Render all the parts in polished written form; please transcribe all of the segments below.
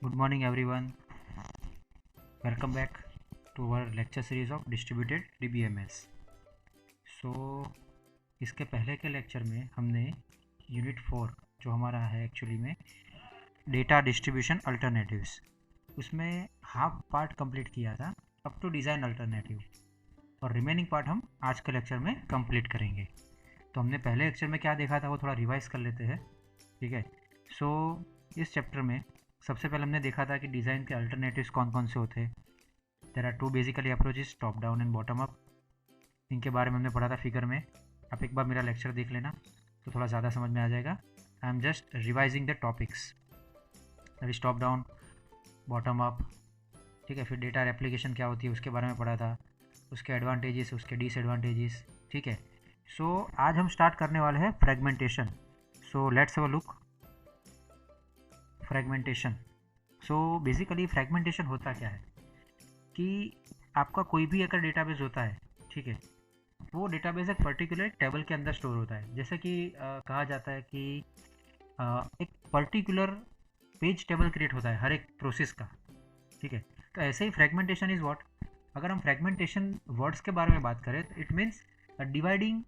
Good morning everyone. Welcome back to our lecture series of distributed DBMS. So इसके पहले के lecture में हमने यूनिट 4 जो हमारा है एक्चुअली में डेटा डिस्ट्रीब्यूशन अल्टरनेटिव्स, उसमें हाफ पार्ट कंप्लीट किया था अप टू डिज़ाइन अल्टरनेटिव, और रिमेनिंग पार्ट हम आज के लेक्चर में कंप्लीट करेंगे। तो हमने पहले लेक्चर में क्या देखा था वो थोड़ा रिवाइज कर लेते हैं, ठीक है। सो इस चैप्टर में सबसे पहले हमने देखा था कि डिज़ाइन के अल्टरनेटिव्स कौन कौन से होते हैं। There are two basically approaches, top down and bottom up. इनके बारे में हमने पढ़ा था फिगर में। आप एक बार मेरा लेक्चर देख लेना तो थोड़ा ज़्यादा समझ में आ जाएगा। I am just revising the topics, that is top down, bottom up, ठीक है। फिर डेटा रेप्लिकेशन क्या होती है उसके बारे में पढ़ा था, उसके एडवांटेजेस, उसके डिसएडवांटेजेस, ठीक है। सो आज हम स्टार्ट करने वाले हैं fragmentation. So let's have a look fragmentation. So basically fragmentation होता क्या है कि आपका कोई भी अगर डेटाबेस होता है, ठीक है, वो डेटाबेस एक पर्टिकुलर टेबल के अंदर स्टोर होता है। जैसे कि कहा जाता है कि एक पर्टिकुलर पेज टेबल क्रिएट होता है हर एक प्रोसेस का, ठीक है। तो ऐसे ही फ्रेगमेंटेशन इज़ व्हाट, अगर हम फ्रेगमेंटेशन वर्ड्स के बारे में बात करें तो it means dividing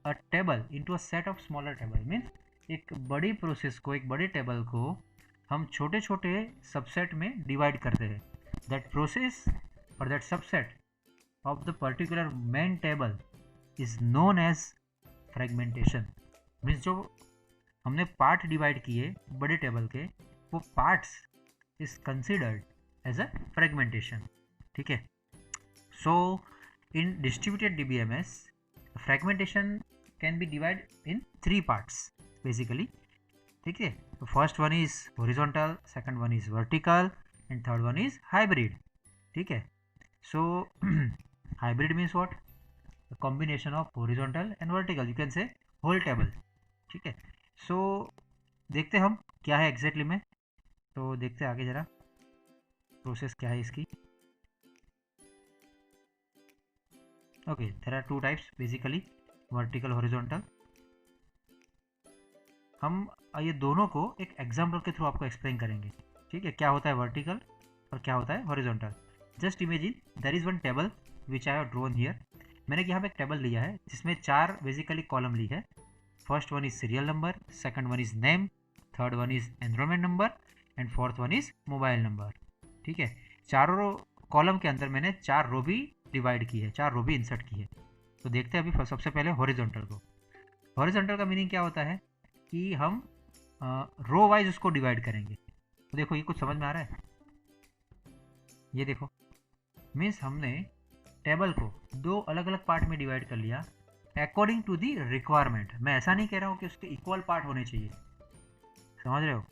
a table into a set of smaller table. Means एक बड़ी प्रोसेस को, एक बड़े टेबल को हम छोटे छोटे सबसेट में डिवाइड करते हैं। दैट प्रोसेस और that subset of the particular main table is known as fragmentation. Means जो हमने पार्ट डिवाइड किए बड़े टेबल के, वो parts is considered as a fragmentation, ठीक है। So in distributed DBMS fragmentation can be divide in 3 parts basically, ठीक है। तो first one is horizontal, second one is vertical and third one is hybrid, ठीक है। So hybrid means what, combination of horizontal and vertical, you can say whole table, ठीक है। सो देखते हम क्या है एग्जैक्टली में। तो देखते हैं आगे जरा प्रोसेस क्या है इसकी। Okay, there are 2 types basically, vertical, horizontal. हम ये दोनों को एक एग्जाम्पल के थ्रू आपको एक्सप्लेन करेंगे, ठीक है, क्या होता है वर्टिकल और क्या होता है horizontal. Just imagine there is one table which I have drawn here. मैंने यहाँ पे एक टेबल लिया है जिसमें 4 बेसिकली कॉलम ली है। First one is serial number, second one is name, third one is enrolment number and fourth one is mobile number, ठीक है। चारों कॉलम के अंदर मैंने 4 रो भी डिवाइड की है, 4 रो भी इंसर्ट की है। तो देखते हैं अभी सबसे पहले हॉरिजॉन्टल को। हॉरिजॉन्टल का मीनिंग क्या होता है कि हम रो वाइज उसको डिवाइड करेंगे। तो देखो ये कुछ समझ में आ रहा है, ये देखो, मीन्स हमने टेबल को 2 अलग अलग पार्ट में डिवाइड कर लिया अकॉर्डिंग टू दी रिक्वायरमेंट। मैं ऐसा नहीं कह रहा हूँ कि उसके इक्वल पार्ट होने चाहिए, समझ रहे हो,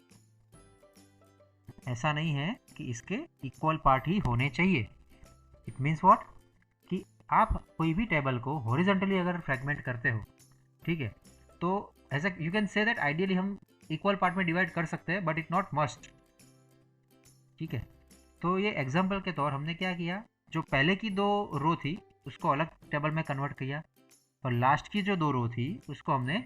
ऐसा नहीं है कि इसके इक्वल पार्ट ही होने चाहिए। इट मीन्स व्हाट कि आप कोई भी टेबल को हॉरिजॉन्टली अगर फ्रेगमेंट करते हो, ठीक है, तो ऐसा you can say that ideally हम इक्वल पार्ट में डिवाइड कर सकते हैं, बट इट नॉट मस्ट, ठीक है। तो ये एग्जाम्पल के तौर हमने क्या किया, जो पहले की 2 रो थी उसको अलग टेबल में कन्वर्ट किया, और लास्ट की जो 2 रो थी उसको हमने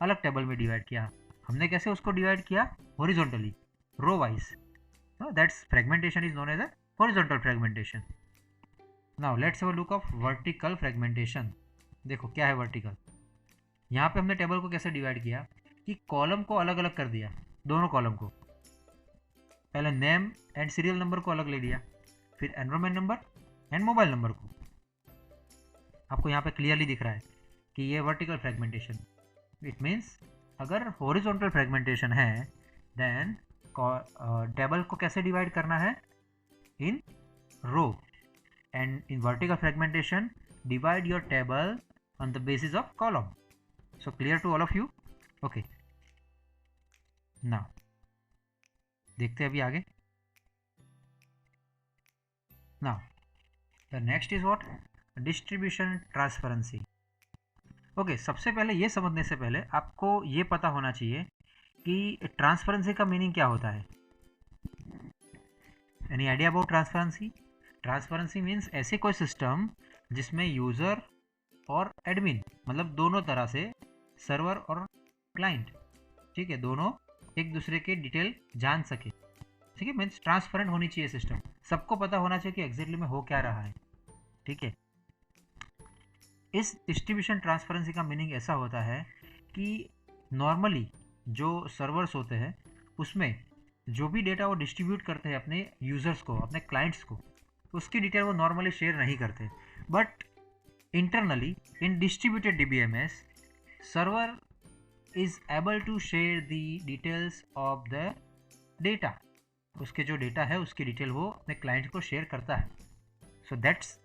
अलग टेबल में डिवाइड किया। हमने कैसे उसको डिवाइड किया, horizontally, row wise. That's fragmentation is known as a horizontal fragmentation. Now let's have a look of vertical fragmentation. देखो क्या है वर्टिकल। यहाँ पे हमने टेबल को कैसे डिवाइड किया कि कॉलम को अलग अलग कर दिया, दोनों कॉलम को। पहले नेम एंड सीरियल नंबर को अलग ले लिया, फिर enrolment number and mobile number को। आपको यहाँ पे क्लियरली दिख रहा है कि ये वर्टिकल फ्रेगमेंटेशन। इट मीन्स अगर हॉरिजॉन्टल फ्रेगमेंटेशन है देन टेबल को कैसे डिवाइड करना है, in row, and in vertical fragmentation divide your table on the basis of column. So clear to all of you? Okay. Now देखते हैं अभी आगे। Now the next is what? Distribution transparency. Okay, सबसे पहले ये समझने से पहले आपको ये पता होना चाहिए कि ट्रांसपेरेंसी का मीनिंग क्या होता है। Any idea about transparency? Transparency means ऐसे कोई सिस्टम जिसमें यूज़र और एडमिन, मतलब दोनों तरह से, सर्वर और क्लाइंट, ठीक है, दोनों एक दूसरे के डिटेल जान सके। ठीक है, मीन्स ट्रांसपेरेंट होनी चाहिए सिस्टम, सबको पता होना चाहिए कि एग्जैक्टली में हो क्या रहा है। ठीक है, इस डिस्ट्रीब्यूशन ट्रांसपेरेंसी का मीनिंग ऐसा होता है कि नॉर्मली जो सर्वर्स होते हैं उसमें जो भी डेटा वो डिस्ट्रीब्यूट करते हैं अपने यूज़र्स को, अपने क्लाइंट्स को, उसकी डिटेल वो नॉर्मली शेयर नहीं करते। But internally in distributed DBMS server is able to share the details of the data, उसके जो डेटा है उसकी डिटेल वो अपने क्लाइंट को शेयर करता है। So that's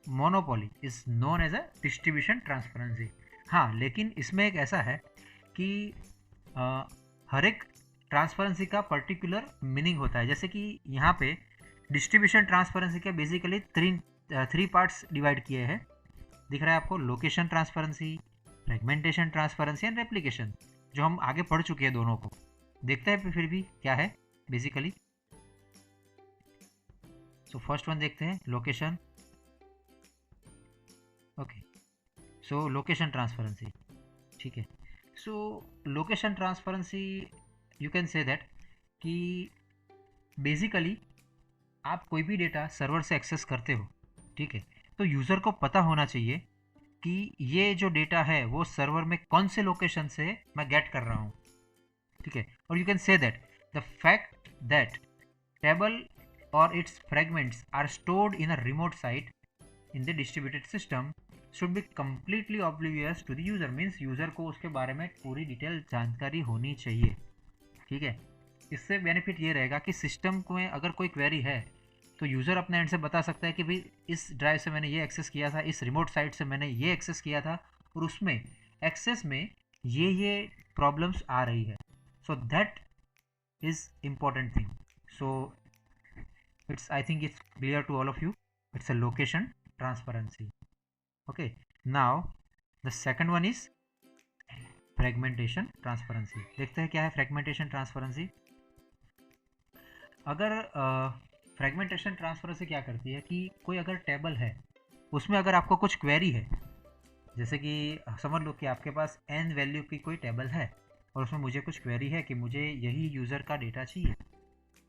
monopoly is known as a distribution transparency. हाँ, लेकिन इसमें एक ऐसा है कि हर एक ट्रांसपेरेंसी का पर्टिकुलर मीनिंग होता है। जैसे कि यहाँ पे डिस्ट्रीब्यूशन ट्रांसपेरेंसी के बेसिकली थ्री पार्ट्स डिवाइड किए हैं, दिख रहा है आपको, location transparency, fragmentation transparency and replication, जो हम आगे पढ़ चुके हैं दोनों को। देखते हैं फिर भी क्या है बेसिकली। सो फर्स्ट वन देखते हैं, लोकेशन। ओके, सो लोकेशन ट्रांसपेरेंसी। ठीक है, सो location transparency you can say that कि बेसिकली आप कोई भी डेटा सर्वर से एक्सेस करते हो, ठीक है, तो यूज़र को पता होना चाहिए कि ये जो डेटा है वो सर्वर में कौन से लोकेशन से मैं गेट कर रहा हूँ। ठीक है, और you can say that the fact that table और its fragments are stored in a remote site in the distributed system should be completely oblivious to the user, means user को उसके बारे में पूरी डिटेल जानकारी होनी चाहिए। ठीक है, इससे बेनिफिट ये रहेगा कि सिस्टम में अगर कोई क्वेरी है तो यूज़र अपने एंड से बता सकता है कि भाई इस ड्राइव से मैंने ये एक्सेस किया था, इस रिमोट साइट से मैंने ये एक्सेस किया था, और उसमें एक्सेस में ये प्रॉब्लम्स आ रही है। So that is important thing. So it's, I think it's clear to all of you, it's a location transparency. Okay, now the second one is fragmentation transparency. देखते हैं क्या है फ्रेगमेंटेशन ट्रांसपेरेंसी। अगर फ्रेगमेंटेशन ट्रांसपेरेंसी क्या करती है कि कोई अगर टेबल है उसमें अगर आपको कुछ क्वेरी है, जैसे कि समझ लो कि आपके पास n वैल्यू की कोई टेबल है और उसमें मुझे कुछ क्वेरी है कि मुझे यही यूज़र का डेटा चाहिए।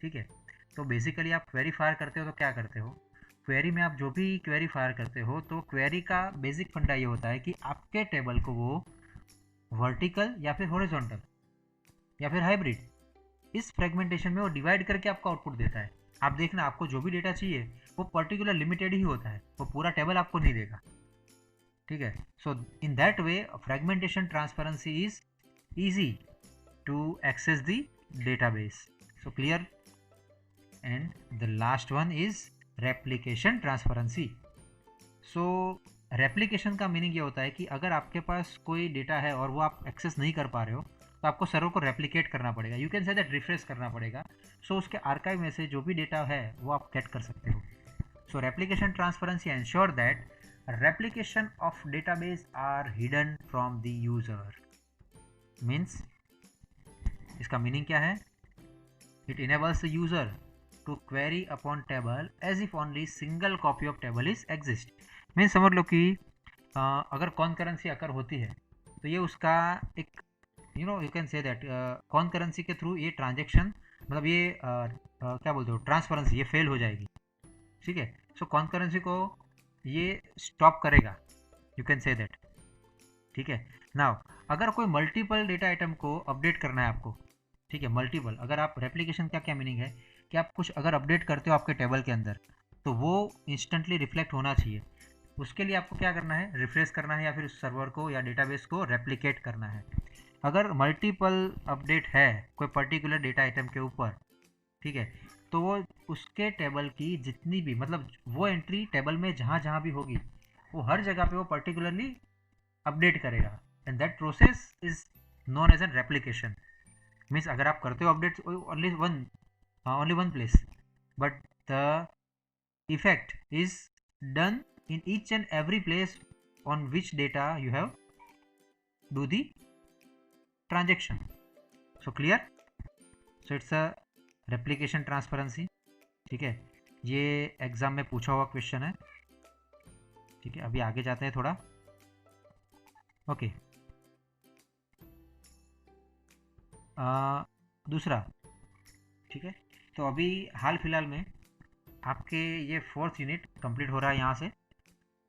ठीक है, तो बेसिकली आप क्वेरी फायर करते हो तो क्या करते हो, क्वेरी में आप जो भी क्वेरी फायर करते हो तो क्वेरी का बेसिक फंडा ये होता है कि आपके टेबल को वो वर्टिकल या फिर हॉरिजॉन्टल या फिर हाइब्रिड, इस फ्रेगमेंटेशन में वो डिवाइड करके आपको आउटपुट देता है। आप देखना, आपको जो भी डेटा चाहिए वो पर्टिकुलर लिमिटेड ही होता है, वो पूरा टेबल आपको नहीं देगा। ठीक है, so in that way fragmentation transparency is easy to access the database. So clear? And the last one is replication transparency. So replication का मीनिंग ये होता है कि अगर आपके पास कोई डेटा है और वो आप एक्सेस नहीं कर पा रहे हो तो आपको सर्वर को रेप्लिकेट करना पड़ेगा, you can say that refresh करना पड़ेगा। सो उसके आर्काइव में से जो भी डेटा है वो आप गेट कर सकते हो। So replication transparency ensure that replication of database are hidden from the user. Means इसका मीनिंग क्या है, it enables the user to query upon table as if only single copy of table is exist. Means समझ लो कि अगर concurrency अकर होती है तो ये उसका एक you can say that concurrency के थ्रू ये ट्रांजेक्शन, मतलब ये क्या बोलते हो, ट्रांसपेरेंसी, ये फेल हो जाएगी। ठीक है, सो कॉन्करेंसी को ये स्टॉप करेगा, यू कैन से दैट। ठीक है, नाउ अगर कोई मल्टीपल डेटा आइटम को अपडेट करना है आपको, ठीक है, मल्टीपल, अगर आप रेप्लिकेशन का क्या मीनिंग है कि आप कुछ अगर अपडेट करते हो आपके टेबल के अंदर तो वो इंस्टेंटली रिफ्लेक्ट होना चाहिए। उसके लिए आपको क्या करना है, रिफ्रेश करना है या फिर उस सर्वर को या डेटाबेस को रेप्लिकेट करना है। अगर मल्टीपल अपडेट है कोई पर्टिकुलर डेटा आइटम के ऊपर, ठीक है, तो वो उसके टेबल की जितनी भी, मतलब वो एंट्री टेबल में जहाँ जहाँ भी होगी वो हर जगह पे वो पर्टिकुलरली अपडेट करेगा, and that process is known as an replication. Means अगर आप करते हो update only one place, but the effect is done in each and every place on which data you have do the transaction. So clear? So it's a replication transparency. ठीक है, ये exam में पूछा हुआ क्वेश्चन है। ठीक है, अभी आगे जाते हैं थोड़ा। ओके, दूसरा, ठीक है। तो अभी हाल फिलहाल में आपके ये 4th यूनिट कंप्लीट हो रहा है यहाँ से,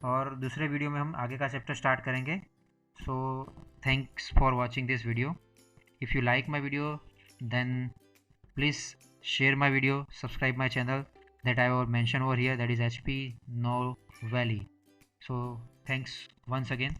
और दूसरे वीडियो में हम आगे का चैप्टर स्टार्ट करेंगे। So thanks for watching this video. If you like my video then please share my video, subscribe my channel that I will mention over here, that is HP No Valley. So thanks once again.